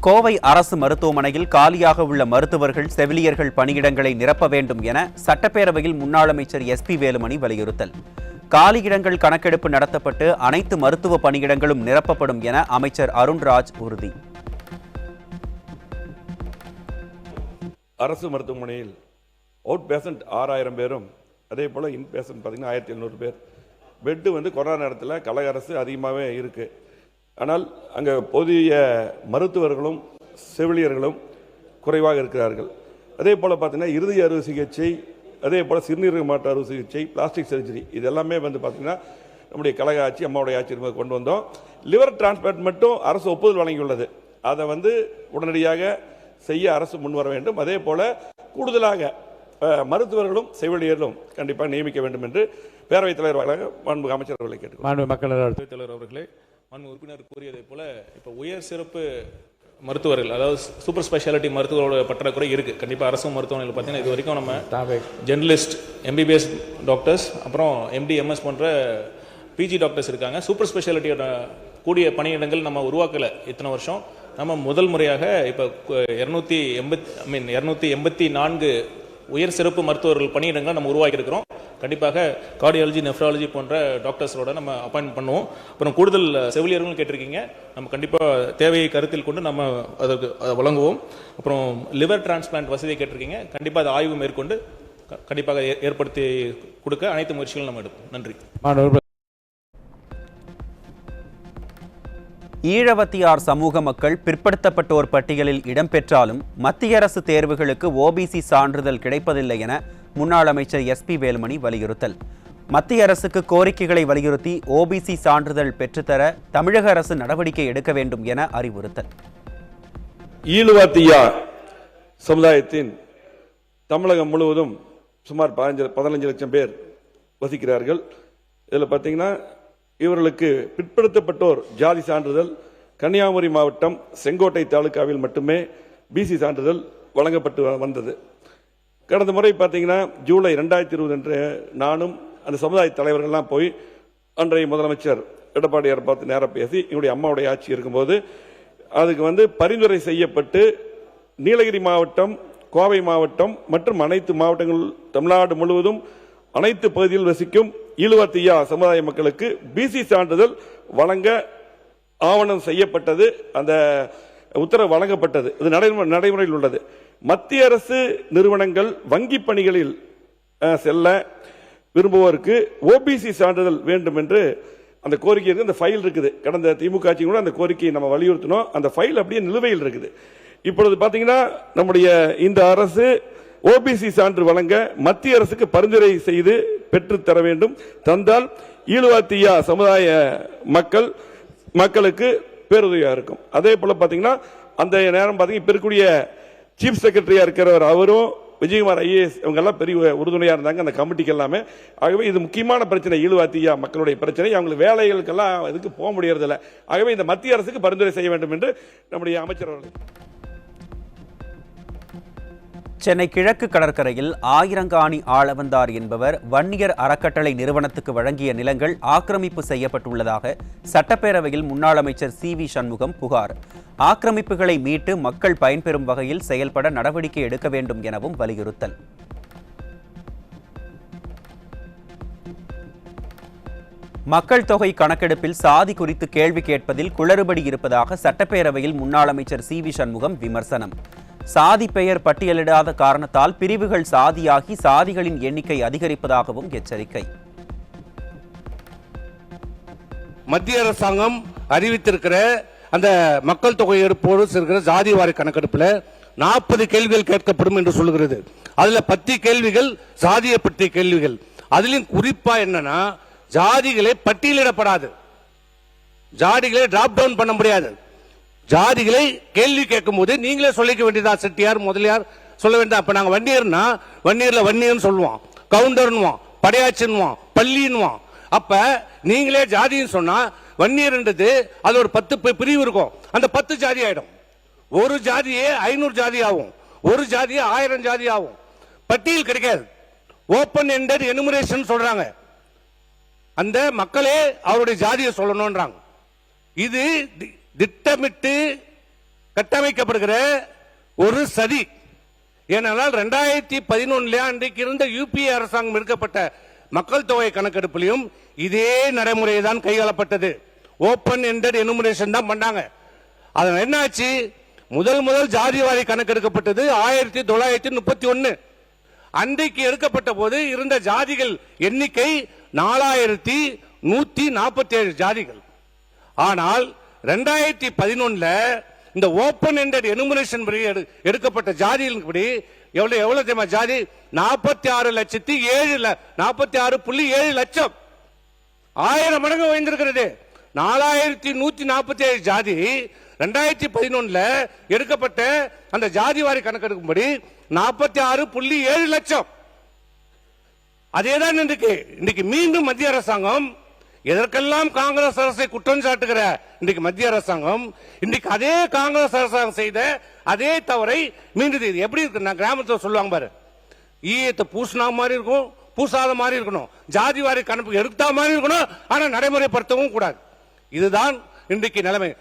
கோவை அரசு மருத்துவமனையில் காலியாக உள்ள மருத்துவர்கள், செவிலியர்கள் பணியிடங்களை நிரப்ப வேண்டும் என சட்டப்பேரவையில் முன்னாள் அமைச்சர் SP வேலுமணி வலியுறுத்தல். காலியிடங்கள் கணக்கெடுப்பு நடத்தப்பட்டு அனைத்து மருத்துவ பணியிடங்களும் நிரப்பப்படும் என அமைச்சர் அருண்ராஜ் உறுதி. அரசு மருத்துவமனையில் அவுட் பேஷண்ட் 6000 பேரும், அதே போல் இன் பேஷண்ட் பார்த்தீங்கன்னா 1700 பேர். பெட்டு கொரோனா நேரத்தில் கழக அரசு அதிகமாகவே இருக்குது. ஆனால் அங்கே போதிய மருத்துவர்களும் செவிலியர்களும் குறைவாக இருக்கிறார்கள். அதே போல் பார்த்தீங்கன்னா இறுதி அறுவை சிகிச்சை, அதே போல் சிறுநீரக மாற்று அறுவை சிகிச்சை, பிளாஸ்டிக் சர்ஜரி, இது எல்லாமே பார்த்தீங்கன்னா நம்முடைய கழக ஆட்சி, அம்மாவுடைய ஆட்சி கொண்டு வந்தோம். லிவர் டிரான்ஸ்பிளான்ட் மட்டும் அரசு ஒப்புதல் வழங்கியுள்ளது. அதை உடனடியாக செய்ய அரசு முன்வர வேண்டும். அதே போல் கூடுதலாக மருத்துவர்களும் செவிலியர்களும் கண்டிப்பாக நியமிக்க வேண்டும் என்று பேரவைத் தலைவர் மாண்புமிகு அமைச்சர் அவர்களை கேட்டுக்கொள்கிறேன். மக்களவைத் தலைவர் அவர்களே, உறுப்பினர் கூறியதை போல இப்போ உயர் சிறப்பு மருத்துவர்கள், அதாவது சூப்பர் ஸ்பெஷாலிட்டி மருத்துவரோட பற்றாக்குறை இருக்குது. கண்டிப்பாக அரசு மருத்துவமனையில் பார்த்தீங்கன்னா இது வரைக்கும் நம்ம ஜெர்னலிஸ்ட், MBBS டாக்டர்ஸ், அப்புறம் MD MS போன்ற PG டாக்டர்ஸ் இருக்காங்க. சூப்பர் ஸ்பெஷாலிட்டியோட கூடிய பணியிடங்கள் நம்ம உருவாக்கலை இத்தனை வருஷம். நம்ம முதல் முறையாக இப்போ 284 உயர் சிறப்பு மருத்துவர்கள் பணியிடங்களை நம்ம உருவாக்கி இருக்கிறோம். கண்டிப்பாக கார்டியாலஜி, நெஃப்ராலஜி போன்ற டாக்டர்ஸோட நம்ம அப்பாயின்ட் பண்ணுவோம். அப்புறம் கூடுதல் செவிலியர்களும் கேட்டிருக்கீங்க. நம்ம கண்டிப்பாக தேவையை கருத்தில் கொண்டு நம்ம அதற்கு வழங்குவோம். அப்புறம் லிவர் டிரான்ஸ்பிளான்ட் வசதியை கேட்டிருக்கீங்க. கண்டிப்பாக அதை ஆய்வு மேற்கொண்டு கண்டிப்பாக ஏற்படுத்தி கொடுக்க அனைத்து முயற்சிகளும் நம்ம எடுப்போம். நன்றி. ஈழவத்தியார் சமூக மக்கள் பிற்படுத்தப்பட்டோர் பட்டியலில் இடம்பெற்றாலும் மத்திய அரசு தேர்வுகளுக்கு OBC சான்றிதழ் கிடைப்பதில்லை என முன்னாள் அமைச்சர் SP வேலுமணி வலியுறுத்தல். மத்திய அரசுக்கு கோரிக்கைகளை வலியுறுத்தி OBC சான்றிதழ் பெற்றுத்தர தமிழக அரசு நடவடிக்கை எடுக்க வேண்டும் என அறிவுறுத்தல். ஈழவத்தியார் சமுதாயத்தின் தமிழகம் முழுவதும் சுமார் 15 லட்சம் பேர் வசிக்கிறார்கள். இதில் பார்த்தீங்கன்னா இவர்களுக்கு பிற்படுத்தப்பட்டோர் ஜாதி சான்றிதழ் கன்னியாகுமரி மாவட்டம் செங்கோட்டை தாலுகாவில் மட்டுமே BC சான்றிதழ் வழங்கப்பட்டு வந்தது. கடந்த முறை பார்த்தீங்கன்னா ஜூலை 2020 அன்று நானும் அந்த சமுதாய தலைவர்கள்லாம் போய் அன்றைய முதலமைச்சர் எடப்பாடியார் பார்த்து நேராக பேசி, எங்களுடைய அம்மாவுடைய ஆட்சி இருக்கும்போது அதுக்கு பரிந்துரை செய்யப்பட்டு நீலகிரி மாவட்டம், கோவை மாவட்டம் மற்றும் அனைத்து மாவட்டங்கள் தமிழ்நாடு முழுவதும் அனைத்து பகுதியில் வசிக்கும் ஈழவத்தியா சமுதாய மக்களுக்கு BC சான்றிதழ் வழங்க ஆவணம் செய்யப்பட்டது. அந்த உத்தரவு வழங்கப்பட்டது. இது நடைமுறையில் உள்ளது. மத்திய அரசு நிறுவனங்கள் வங்கி பணிகளில் செல்ல விரும்புவோருக்கு OBC சான்றிதழ் வேண்டும் என்று அந்த கோரிக்கை இருக்கு. அந்த ஃபைல் இருக்குது. கடந்த திமுக ஆட்சி கூட அந்த கோரிக்கையை நம்ம வலியுறுத்தினோம். அந்த ஃபைல் அப்படியே நிலுவையில் இருக்குது. இப்பொழுது பார்த்தீங்கன்னா நம்முடைய இந்த அரசு OBC சான்று வழங்க மத்திய அரசுக்கு பரிந்துரை செய்து பெற்று தர வேண்டும். தந்தால் ஈழவத்தியா சமுதாய மக்களுக்கு பேருதவியாக இருக்கும். அதே போல பார்த்தீங்கன்னா அந்த நேரம் பார்த்தீங்கன்னா இப்ப இருக்கக்கூடிய சீஃப் செக்ரட்டரியா இருக்கிறவர் அவரும் விஜயகுமார் IAS இவங்க எல்லாம் பெரிய உறுதுணையா இருந்தாங்க அந்த கமிட்டிக்கு எல்லாமே. ஆகவே இது முக்கியமான பிரச்சனை, ஈழவத்தியா மக்களுடைய பிரச்சனை. அவங்களுக்கு வேலைகளுக்கெல்லாம் இதுக்கு போக முடியறதில்லை. ஆகவே இந்த மத்திய அரசுக்கு பரிந்துரை செய்ய வேண்டும் என்று நம்முடைய அமைச்சர் அவர்கள். சென்னை கிழக்கு கடற்கரையில் ஆயிரங்காணி ஆளவந்தார் என்பவர் வன்னியர் அறக்கட்டளை நிறுவனத்துக்கு வழங்கிய நிலங்கள் ஆக்கிரமிப்பு செய்யப்பட்டுள்ளதாக சட்டப்பேரவையில் முன்னாள் அமைச்சர் CV சண்முகம் புகார். ஆக்கிரமிப்புகளை மீட்டு மக்கள் பயன்பெறும் வகையில் செயல்பட நடவடிக்கை எடுக்க வேண்டும் எனவும் வலியுறுத்தல். மக்கள் தொகை கணக்கெடுப்பில் சாதி குறித்து கேள்வி கேட்பதில் குளறுபடி இருப்பதாக சட்டப்பேரவையில் முன்னாள் அமைச்சர் CV சண்முகம் விமர்சனம். சாதி பெயர் பட்டியலிடாத காரணத்தால் பிரிவுகள் சாதியாகி சாதிகளின் எண்ணிக்கை அதிகரிப்பதாகவும் எச்சரிக்கை. மத்திய அரசாங்கம் அறிவித்திருக்கிற அந்த மக்கள் தொகை எடுப்போடு இருக்கிற ஜாதிவாரி கணக்கெடுப்பில் 40 கேள்விகள் கேட்கப்படும் என்று சொல்லுகிறது. அதுல 10 கேள்விகள் சாதியை பற்றிய கேள்விகள். அதிலும் குறிப்பா என்னன்னா ஜாதிகளை பட்டியலிடப்படாது, ஜாதிகளை டிராப் டவுன் பண்ண முடியாது. ஜாதிகளை கேள்வி கேட்கும் போது நீங்களே சொல்லிக்க வேண்டியதா, செட்டியார் முதலியார் சொல்ல வேண்டாம். அப்ப நாங்க வன்னியர்னா வன்னியர்ல வன்னியர்னு சொல்லுவோம், கவுண்டர்னுவோம், படையாச்சின்னுவோம், பள்ளின்னுவோம். அப்ப நீங்களே ஜாதின்னு சொன்னா வன்னியர்ன்றது அது ஒரு 10 பிரிவு இருக்கும். அந்த 10 ஜாதி ஆயிடும். ஒரு ஜாதியே 500 ஜாதி ஆகும், ஒரு ஜாதியே 1000 ஜாதி ஆகும். பட்டியல் கிடைக்காது. ஓபன் எண்டட் எனுமரேஷன் சொல்றாங்க. அந்த மக்களே அவருடைய ஜாதியை சொல்லணும்ன்றாங்க. இது திட்டமிட்டு கட்டமைக்கப்படுகிற ஒரு சதி. ஏனென்றால் 2011 அன்றைக்கு இருந்த யூபிஏ அரசாங்கம் எடுக்கப்பட்ட மக்கள் தொகை கணக்கெடுப்பிலும் இதே நடைமுறை தான் கையாளப்பட்டது. ஓபன் எண்டட் எனுமரேஷன் தான் பண்ணாங்க. அதன் என்னாச்சு, முதல் ஜாதிவாரி கணக்கெடுக்கப்பட்டது 1931. அன்றைக்கு எடுக்கப்பட்ட போது இருந்த ஜாதிகள் எண்ணிக்கை 4147 ஜாதிகள். ஆனால் 2011 இந்த ஓபன் எண்டட் எனுமரேஷன் படி எடுக்கப்பட்ட ஜாதிகளின்படி எவ்வளவு ஜாதி 46,7 லட்சம், 1000 மடங்கு உயர்ந்திருக்கிறது. 4147 ஜாதி 2011 எடுக்கப்பட்ட அந்த ஜாதிவாரி கணக்கெடுக்கும்படி 46.7 லட்சம். அதேதான் இன்றைக்கு மீண்டும் மத்திய அரசாங்கம், எதற்கெல்லாம் காங்கிரஸ் அரசை குற்றம் சாட்டுகிற இன்றைக்கு மத்திய அரசாங்கம், இன்றைக்கு அதே காங்கிரஸ் அரசாங்கம் செய்த அதே தவறை மீண்டும் எப்படி இருக்கு, நான் கிராமத்தில் சொல்லுவாங்க பாரு, ஈயத்தை பூசினா மாதிரி இருக்கும், பூசாத மாதிரி இருக்கணும், ஜாதிவாரி கணக்கு எடுத்தா மாதிரி இருக்கணும், ஆனா நடைமுறைப்படுத்தவும் கூடாது. இதுதான் இன்றைக்கு நிலைமை.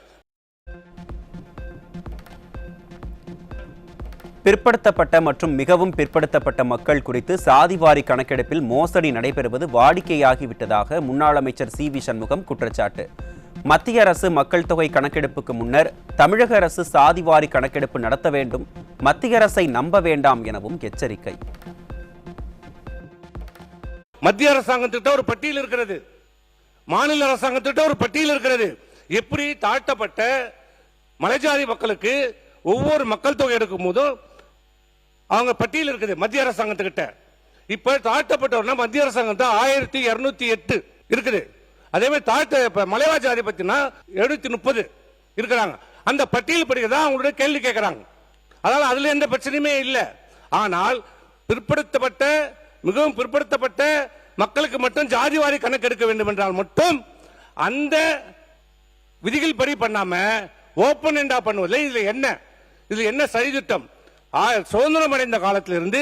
பிற்படுத்தப்பட்ட மற்றும் மிகவும் பிற்படுத்தப்பட்ட மக்கள் குறித்து சாதிவாரி கணக்கெடுப்பில் மோசடி நடைபெறுவது வாடிக்கையாகிவிட்டதாக முன்னாள் அமைச்சர் சி வி சண்முகம் குற்றச்சாட்டு. மத்திய அரசு மக்கள் தொகை கணக்கெடுப்புக்கு முன்னர் தமிழக அரசு சாதிவாரி கணக்கெடுப்பு நடத்த வேண்டும், மத்திய அரசை நம்ப வேண்டாம் எனவும் எச்சரிக்கை. மத்திய அரசாங்கத்திட்ட ஒரு பட்டியல் இருக்கிறது, மாநில அரசாங்கத்திட்ட ஒரு பட்டியல் இருக்கிறது. எப்படி தாழ்த்தப்பட்ட மலைஜாதி மக்களுக்கு ஒவ்வொரு மக்கள் தொகை எடுக்கும் போதும் அவங்க பட்டியல் இருக்குது மத்திய அரசாங்கத்துக்கிட்ட. இப்ப தாழ்த்தப்பட்டவர்னா மத்திய அரசாங்கத்தை 1208 இருக்குது. அதே மாதிரி தாழ்த்த மலைவா ஜாதி பத்தினா 730 இருக்கிறாங்க. அந்த பட்டியல் படிக்கதான் அவங்களுடைய கேள்வி கேட்கிறாங்க. அதனால அதுல எந்த பிரச்சனையுமே இல்லை. ஆனால் பிற்படுத்தப்பட்ட மிகவும் பிற்படுத்தப்பட்ட மக்களுக்கு மட்டும் ஜாதிவாரி கணக்கு எடுக்க வேண்டும் என்றால் மட்டும் அந்த விதிகள் படி பண்ணாம ஓபன் எண்டா பண்ணுவதில்லை. இதுல என்ன சதித்திட்டம்? சுதந்திரம் அடைந்த காலத்திலிருந்து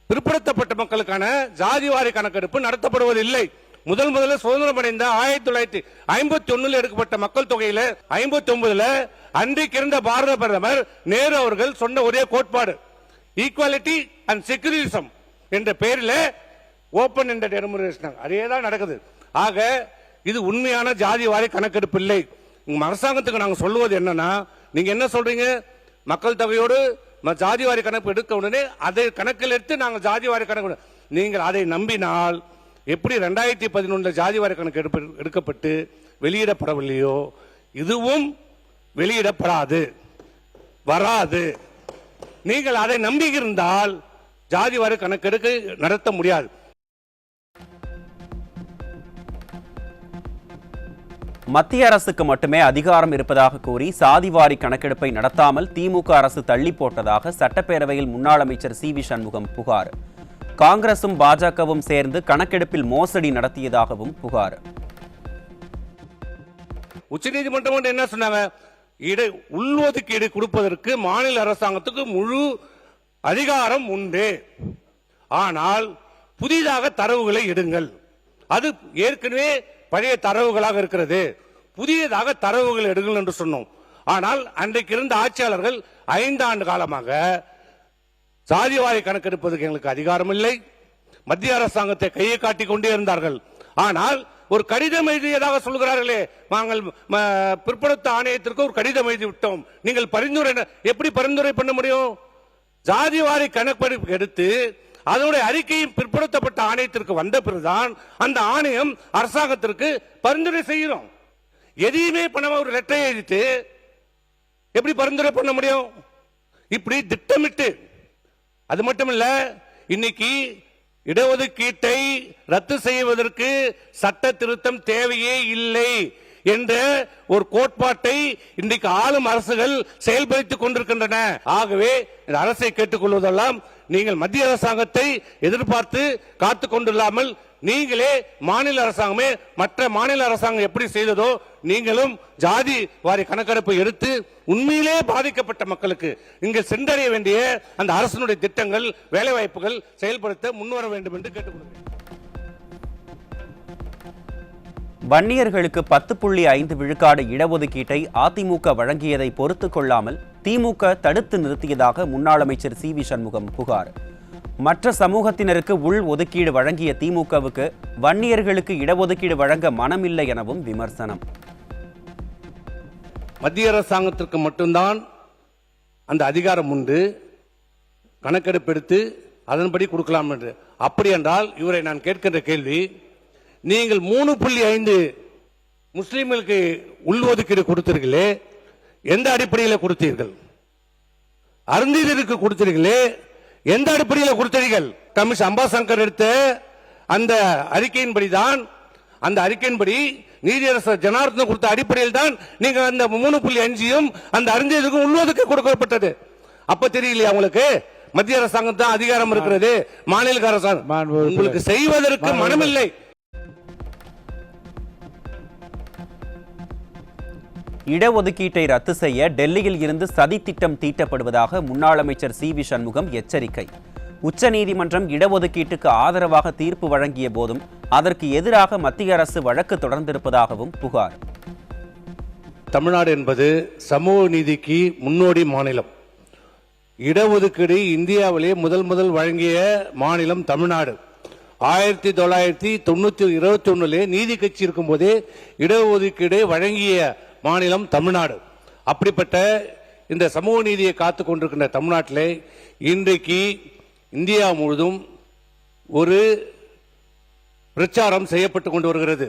பிற்படுத்தப்பட்ட மக்களுக்கான ஜாதிவாரி கணக்கெடுப்பு நடத்தப்படுவதில்லை. முதல்ல சுதந்திரம் அடைந்த 1951 எடுக்கப்பட்ட மக்கள் தொகையில 59 அன்றைக்கு இருந்த பாரத பிரதமர் நேரு அவர்கள் சொன்ன ஒரே கோட்பாடு ஈக்குவாலிட்டி அண்ட் செக்யூரிசம் என்ற பெயரில் ஓபன் எண்டட் எனுமரேஷன் அதேதான் நடக்குது. ஆக இது உண்மையான ஜாதிவாரி கணக்கெடுப்பு இல்லை. அரசாங்கத்துக்கு நாங்க சொல்லுவது என்னன்னா, நீங்க என்ன சொல்றீங்க, மக்கள் தொகையோடு ஜாதிவாரி கணக்கு எடுக்க உடனே அதை கணக்கில் எடுத்து நாங்கள் ஜாதிவாரி கணக்கு, நீங்கள் அதை நம்பினால் எப்படி 2011 ஜாதிவாரி கணக்கு எடுக்கப்பட்டு வெளியிடப்படவில்லையோ இதுவும் வெளியிடப்படாது, வராது. நீங்கள் அதை நம்பி இருந்தால் ஜாதிவாரி கணக்கெடுக்க நடத்த முடியாது. மத்திய அரசுக்கு மட்டுமே அதிகாரம் இருப்பதாக கூறி சாதிவாரி கணக்கெடுப்பை நடத்தாமல் திமுக அரசு தள்ளி போட்டதாக சட்டப்பேரவையில் முன்னாள் அமைச்சர் சி வி சண்முகம் புகார். காங்கிரசும் பாஜகவும் சேர்ந்து கணக்கெடுப்பில் மோசடி நடத்தியதாகவும் புகார். உச்சநீதிமன்றம் என்ன சொன்னாங்க, உள்ஒதுக்கீடு கொடுப்பதற்கு மாநில அரசாங்கத்துக்கு முழு அதிகாரம் உண்டு, ஆனால் புதிதாக தரவுகளை எடுங்கள். அது ஏற்கனவே பழைய தரவுகளாக இருக்கிறது, புதியதாக தரவுகள் எடுங்கள் என்று சொன்னோம். ஆனால் அன்றைக்கு இருந்த ஆட்சியாளர்கள் 5 ஆண்டு காலமாக சாதிவாரி கணக்கெடுப்பதற்கு எங்களுக்கு அதிகாரம் இல்லை, மத்திய அரசாங்கத்தை கையை காட்டிக் கொண்டே இருந்தார்கள். ஆனால் ஒரு கடிதம் எழுதியதாக சொல்கிறார்களே, நாங்கள் பிற்படுத்த ஆணையத்திற்கு ஒரு கடிதம் எழுதி விட்டோம், நீங்கள் பரிந்துரை எப்படி பரிந்துரை பண்ண முடியும்? ஜாதிவாரி கணக்கெடுப்பு எடுத்து அதனுடைய அறிக்கையும் பிற்படுத்தப்பட்ட ஆணையத்திற்கு வந்த பிறகுதான் அந்த ஆணையம் அரசாங்கத்திற்கு பரிந்துரை செய்கிறோம். எதையுமே பண்ணாம ஒரு லெட்டரை எழுதிட்டு எப்படி பரிந்துரை பண்ண முடியும்? இப்படி திட்டமிட்டு. அது மட்டுமல்ல, இன்னைக்கு இடஒதுக்கீட்டை ரத்து செய்வதற்கு சட்ட திருத்தம் தேவையே இல்லை என்ற ஒரு கோட்பாட்டை இன்றைக்கு ஆளும் அரசுகள் செயல்படுத்திக் கொண்டிருக்கின்றன. ஆகவே இந்த அரசை கேட்டுக்கொள்வதெல்லாம், நீங்கள் மத்திய அரசாங்கத்தை எதிர்பார்த்து காத்துக் கொண்டில்லாமல் நீங்களே மாநில அரசாங்கமே மற்ற மாநில அரசாங்கம் எப்படி செய்ததோ நீங்களும் ஜாதி வாரி கணக்கெடுப்பை எடுத்து உண்மையிலே பாதிக்கப்பட்ட மக்களுக்கு இங்கு சென்றடைய வேண்டிய அந்த அரசினுடைய திட்டங்கள் வேலைவாய்ப்புகள் செயல்படுத்த முன்வர வேண்டும் என்று கேட்டுக்கொள்கிறேன். வன்னியர்களுக்கு 10.5 விழுக்காடு இடஒதுக்கீட்டை அதிமுக வழங்கியதை பொறுத்து கொள்ளாமல் திமுக தடுத்து நிறுத்தியதாக முன்னாள் அமைச்சர் சி வி சண்முகம் புகார். மற்ற சமூகத்தினருக்கு உள் ஒதுக்கீடு வழங்கிய திமுகவுக்கு வன்னியர்களுக்கு இடஒதுக்கீடு வழங்க மனமில்லை எனவும் விமர்சனம். மத்திய அரசாங்கத்திற்கு மட்டும்தான் அந்த அதிகாரம் உண்டு, கணக்கெடுப்பு எடுத்து அதன்படி கொடுக்கலாம் என்று. அப்படி என்றால் இவரை நான் கேட்கின்ற கேள்வி, நீங்கள் 3.5 முஸ்லிம்களுக்கு உள்ஒதுக்கீடு கொடுத்தீர்களே, எந்த அடிப்படையில் கொடுத்தீர்கள்? அருந்ததியருக்கு கொடுத்தீர்களே, எந்த அடிப்படையில் கொடுத்தீர்கள்? கமிஷன் அம்பாசங்கர் எடுத்த அந்த அறிக்கையின்படிதான், அந்த அறிக்கையின்படி நீதியரசர் ஜனார்தன் கொடுத்த அடிப்படையில் தான் நீங்க அந்த 3.5 அந்த அருந்ததியருக்கு உள்ஒதுக்கீடு கொடுக்கப்பட்டது. அப்ப தெரியலையா உங்களுக்கு? மத்திய அரசாங்கம் தான் அதிகாரம் இருக்கிறது, மாநில அரசாங்கம் உங்களுக்கு செய்வதற்கு மனமில்லை. இடஒதுக்கீட்டை ரத்து செய்ய டெல்லியில் இருந்து சதி திட்டம் தீட்டப்படுவதாக முன்னாள் அமைச்சர் சி வி சண்முகம் எச்சரிக்கை. உச்சநீதிமன்றம் இடஒதுக்கீட்டுக்கு ஆதரவாக தீர்ப்பு வழங்கிய போதும் அதற்கு எதிராக மத்திய அரசு வழக்கு தொடர்ந்திருப்பதாகவும் புகார். தமிழ்நாடு என்பது சமூக நீதிக்கு முன்னோடி மாநிலம். இடஒதுக்கீடு இந்தியாவிலே முதல் வழங்கிய மாநிலம் தமிழ்நாடு. 1921 நீதி கட்சி இருக்கும் போதே இடஒதுக்கீடு வழங்கிய மாநிலம் தமிழ்நாடு. அப்படிப்பட்ட இந்த சமூக நீதியை காத்துக் கொண்டிருக்கின்ற தமிழ்நாட்டிலே இன்றைக்கு இந்தியா முழுவதும் ஒரு பிரச்சாரம் செய்யப்பட்டு கொண்டு வருகிறது.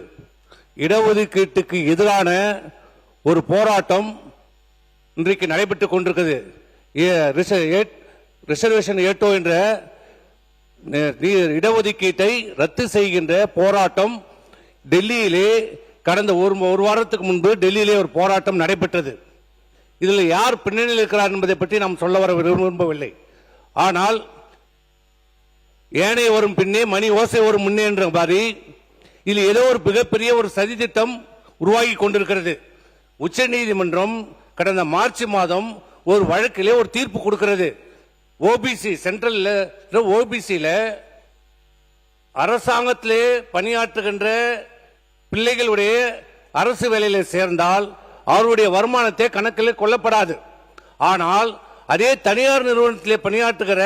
இடஒதுக்கீட்டுக்கு எதிரான ஒரு போராட்டம் இன்றைக்கு நடைபெற்றுக் கொண்டிருக்கிறது. ரிசர்வேஷன் ஏட்டோ என்ற இடஒதுக்கீட்டை ரத்து செய்கின்ற போராட்டம் டெல்லியிலே கடந்த ஒரு வாரத்துக்கு முன்பு டெல்லியிலே ஒரு போராட்டம் நடைபெற்றது. இதில் யார் பின்னணியில் இருக்கிறார் என்பதை பற்றி நாம் சொல்ல வர விரும்பவில்லை. ஆனால் ஏனைய வரும் பின்னே மணி ஓசை வரும் முன்னே என்ற மாதிரி இதில் ஏதோ ஒரு மிகப்பெரிய ஒரு சதி திட்டம் உருவாகி கொண்டிருக்கிறது. உச்சநீதிமன்றம் கடந்த மார்ச் மாதம் ஒரு வழக்கிலே ஒரு தீர்ப்பு கொடுக்கிறது. ஓபிசி சென்ட்ரல் ஓபிசியில அரசாங்கத்திலே பணியாற்றுகின்ற பிள்ளைகளுடைய அரசு வேலையில சேர்ந்தால் அவருடைய வருமானத்தை கணக்கில் கொள்ளப்படாது. ஆனால் அதே தனியார் நிறுவனத்திலே பணியாற்றுகிற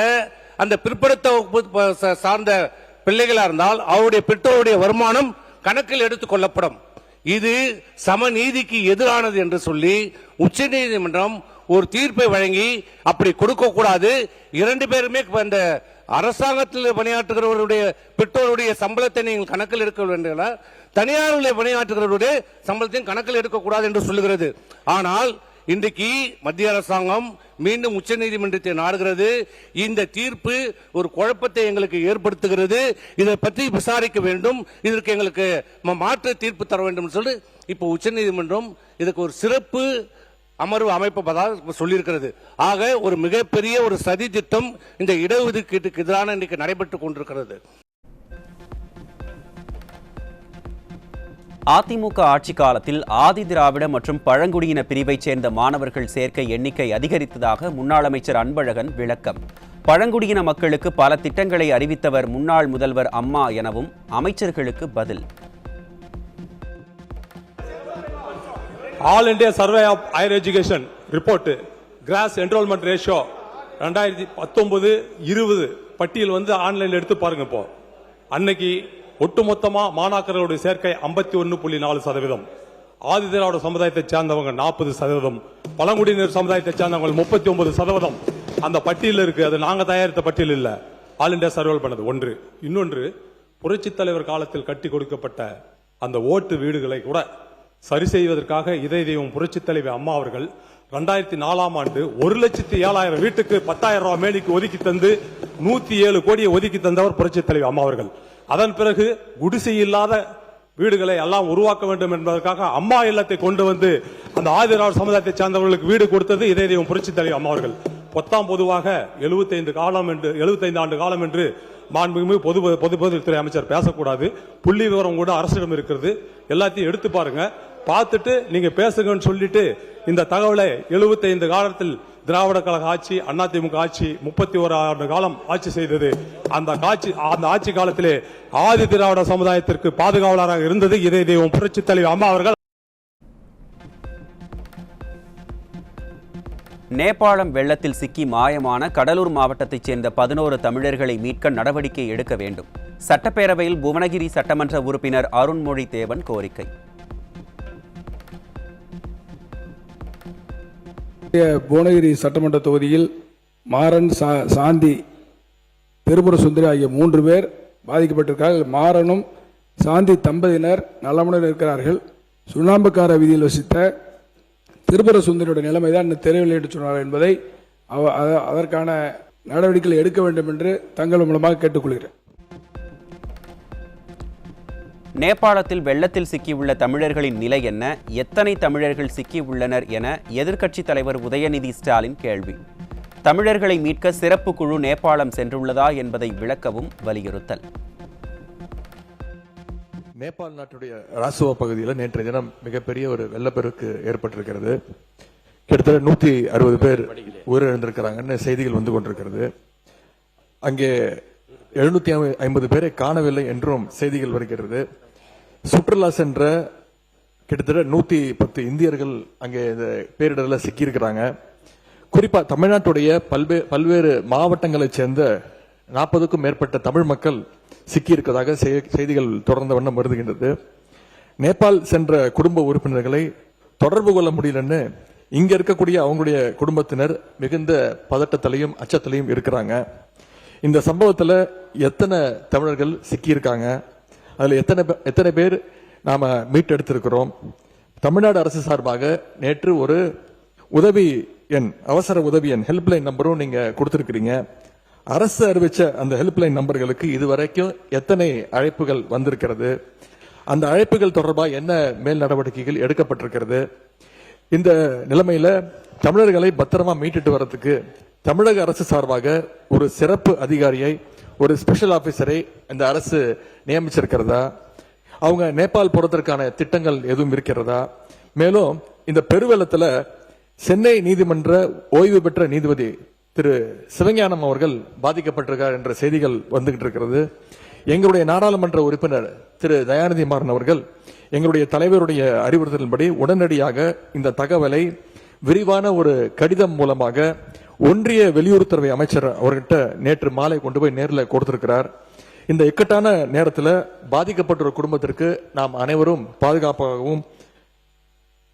அந்த பிற்படுத்த சார்ந்த பிள்ளைகளா இருந்தால் அவருடைய பெற்றோருடைய வருமானம் கணக்கில் எடுத்துக் கொள்ளப்படும். இது சமநீதிக்கு எதிரானது என்று சொல்லி உச்சநீதிமன்றம் ஒரு தீர்ப்பை வழங்கி அப்படி கொடுக்க கூடாது. 2 பேருமே அந்த அரசாங்கத்தில் பணியாற்றுகிறவருடைய பெற்றோருடைய சம்பளத்தை நீங்கள் கணக்கில் எடுக்க வேண்டும், தனியார் பணியாற்றுகிறவருடைய சம்பளத்தையும் கணக்கில் எடுக்கக்கூடாது என்று சொல்லுகிறது. ஆனால் இன்றைக்கு மத்திய அரசாங்கம் மீண்டும் உச்சநீதிமன்றத்தை நாடுகிறது. இந்த தீர்ப்பு ஒரு குழப்பத்தை எங்களுக்கு ஏற்படுத்துகிறது. இதை பற்றி விசாரிக்க வேண்டும், இதற்கு எங்களுக்கு மாற்று தீர்ப்பு தர வேண்டும் சொல்லி இப்போ உச்சநீதிமன்றம் இதுக்கு ஒரு சிறப்பு அமர்வு அமைப்பதாக சொல்லியிருக்கிறது. ஆக ஒரு மிகப்பெரிய ஒரு சதி திட்டம் இந்த இடஒதுக்கீட்டுக்கு எதிரான இன்றைக்கு நடைபெற்றுக் கொண்டிருக்கிறது. அதிமுக ஆட்சி காலத்தில் ஆதி திராவிட மற்றும் பழங்குடியின பிரிவைச் சேர்ந்த மாணவர்கள் சேர்க்கை எண்ணிக்கை அதிகரித்ததாக முன்னாள் அமைச்சர் அன்பழகன் விளக்கம். பழங்குடியின மக்களுக்கு பல திட்டங்களை அறிவித்தவர் முன்னாள் முதல்வர் அம்மா எனவும் அமைச்சர்களுக்கு பதில். All India Survey of Higher Education report gross enrolment ratio 2019-20 பட்டியல் ஆன்லைன்ல எடுத்து பாருங்க. இப்போ அன்னைக்கு ஒட்டுமொத்தமா மாணாக்கர்களுடைய சேர்க்கை 51.4%, ஆதி திராவிட சமுதாயத்தை சேர்ந்தவங்க 40%, பழங்குடியினர் சமுதாயத்தை சேர்ந்தவங்க 39% அந்த பட்டியல் இருக்கு. அது நாங்க தயாரித்த பட்டியல் இல்ல, ஆல் இண்டியா சர்வே பண்ணது. ஒன்று. இன்னொன்று, புரட்சித் தலைவர் காலத்தில் கட்டி கொடுக்கப்பட்ட அந்த ஓட்டு வீடுகளை கூட சரி செய்வதற்காக இதய தெய்வம் புரட்சித் தலைவர் அம்மா அவர்கள் 2004ஆம் ஆண்டு 1,07,000 வீட்டுக்கு 10,000 ரூபாய் மேனிக்கு ஒதுக்கி தந்து 107 கோடியை ஒதுக்கி தந்தவர் புரட்சித் தலைவர் அம்மா அவர்கள். அதன் பிறகு குடிசை இல்லாத வீடுகளை எல்லாம் உருவாக்க வேண்டும் என்பதற்காக அம்மா இல்லத்தை கொண்டு வந்து அந்த ஆதிராவிட சமுதாயத்தை சார்ந்தவர்களுக்கு வீடு கொடுத்தது இதய தெய்வம் புரட்சித் தலைவர் அம்மா அவர்கள். பொதுவாக 75 ஆண்டு காலம் என்று மாண்புமிகு பொதுப்பணித்துறை அமைச்சர் பேசக்கூடாது. புள்ளி விவரம் கூட அரசிடம் இருக்கிறது, எல்லாத்தையும் எடுத்து பாருங்க. பார்த்துட்டு நீங்க பேசுங்கன்னு சொல்லிட்டு இந்த தகவலை 75 காலத்தில் திராவிட கழக ஆட்சி, அதிமுக ஆட்சி 31 ஆண்டு காலம் ஆட்சி செய்தது. அந்த ஆட்சி காலத்திலே ஆதி திராவிட சமுதாயத்திற்கு பாதுகாவலராக இருந்தது இதய தெய்வம் புரட்சி தலைவர் அம்மா அவர்கள். நேபாளம் வெள்ளத்தில் சிக்கி மாயமான கடலூர் மாவட்டத்தைச் சேர்ந்த 11 தமிழர்களை மீட்க நடவடிக்கை எடுக்க வேண்டும். சட்டப்பேரவையில் புவனகிரி சட்டமன்ற உறுப்பினர் அருண்மொழி தேவன் கோரிக்கை. புவனகிரி சட்டமன்ற தொகுதியில் மாறன், சாந்தி, திருபுர சுந்தரி ஆகிய 3 பேர் பாதிக்கப்பட்டிருக்கிறார்கள். மாறனும் சாந்தி தம்பதியினர் நலமுடன் இருக்கிறார்கள். சுண்ணாம்புக்கார வீதியில் வசித்த திருபுர சுந்தரியுடைய நிலைமைதான் இந்த தெருவில் எடுத்து சொன்னார் என்பதை அதற்கான நடவடிக்கைகளை எடுக்க வேண்டும் என்று தங்கள் மூலமாக கேட்டுக்கொள்கிறேன். நேபாளத்தில் வெள்ளத்தில் சிக்கியுள்ள தமிழர்களின் நிலை என்ன? எத்தனை தமிழர்கள் சிக்கியுள்ளனர் என எதிர்க்கட்சித் தலைவர் உதயநிதி ஸ்டாலின் கேள்வி. தமிழர்களை மீட்க சிறப்பு குழு நேபாளம் சென்றுள்ளதா என்பதை விளக்கவும் வலியுறுத்தல். நேபாள் நாட்டுடைய ராசுவா பகுதியில் நேற்றைய தினம் மிகப்பெரிய ஒரு வெள்ளப்பெருக்கு ஏற்பட்டிருக்கிறது. கிட்டத்தட்ட 160 பேர் உயிரிழந்திருக்கிறாங்கன்னு செய்திகள் வந்து கொண்டிருக்கிறது. அங்கே 750 பேரை காணவில்லை என்றும் செய்திகள் வருகிறது. சுற்றுலா சென்ற கிட்டத்தட்ட 110 இந்தியர்கள் அங்கே இந்த பேரிடரில் சிக்கியிருக்கிறாங்க. குறிப்பா தமிழ்நாட்டுடைய பல்வேறு மாவட்டங்களைச் சேர்ந்த 40க்கும் மேற்பட்ட தமிழ் மக்கள் சிக்கியிருப்பதாக செய்திகள் தொடர்ந்த வண்ணம் வருகின்றது. நேபாள் சென்ற குடும்ப உறுப்பினர்களை தொடர்பு கொள்ள முடியலன்னு இங்க இருக்கக்கூடிய அவங்களுடைய குடும்பத்தினர் மிகுந்த பதட்டத்திலையும் அச்சத்திலையும் இருக்கிறாங்க. இந்த சம்பவத்தில் எத்தனை தமிழர்கள் சிக்கியிருக்காங்க, அதுல எத்தனை பேர் நாம மீட்டெடுத்திருக்கிறோம்? தமிழ்நாடு அரசு சார்பாக நேற்று ஒரு உதவி எண், அவசர உதவி எண், ஹெல்ப்லைன் நம்பரும் நீங்க கொடுத்திருக்கிறீங்க. அரசு அறிவிச்ச அந்த ஹெல்ப்லைன் நம்பர்களுக்கு இதுவரைக்கும் எத்தனை அழைப்புகள் வந்திருக்கிறது? அந்த அழைப்புகள் தொடர்பாக என்ன மேல் நடவடிக்கைகள் எடுக்கப்பட்டிருக்கிறது? இந்த நிலைமையில தமிழர்களை பத்திரமா மீட்டுட்டு வரதுக்கு தமிழக அரசு சார்பாக ஒரு சிறப்பு அதிகாரியை, ஒரு ஸ்பெஷல் ஆபீசரை இந்த அரசு நியமிச்சிருக்கிறதா? அவங்க நேபாள் போறதற்கான திட்டங்கள் எதுவும் இருக்கிறதா? மேலும் இந்த பெருவெள்ளத்துல சென்னை நீதிமன்ற ஓய்வு பெற்ற நீதிபதி திரு சிவஞானம் அவர்கள் பாதிக்கப்பட்டிருக்கார் என்ற செய்திகள் வந்துகிட்டு இருக்கிறது. எங்களுடைய நாடாளுமன்ற உறுப்பினர் திரு தயாநிதி மாறன் அவர்கள் எங்களுடைய தலைவருடைய அறிவுறுத்தலின்படி உடனடியாக இந்த தகவலை விரிவான ஒரு கடிதம் மூலமாக ஒன்றிய வெளியுறவுத்துறை அமைச்சர் அவர்கிட்ட நேற்று மாலை கொண்டு போய் நேரில் கொடுத்திருக்கிறார். இந்த இக்கட்டான நேரத்தில் பாதிக்கப்பட்ட குடும்பத்திற்கு நாம் அனைவரும் பாதுகாப்பாகவும்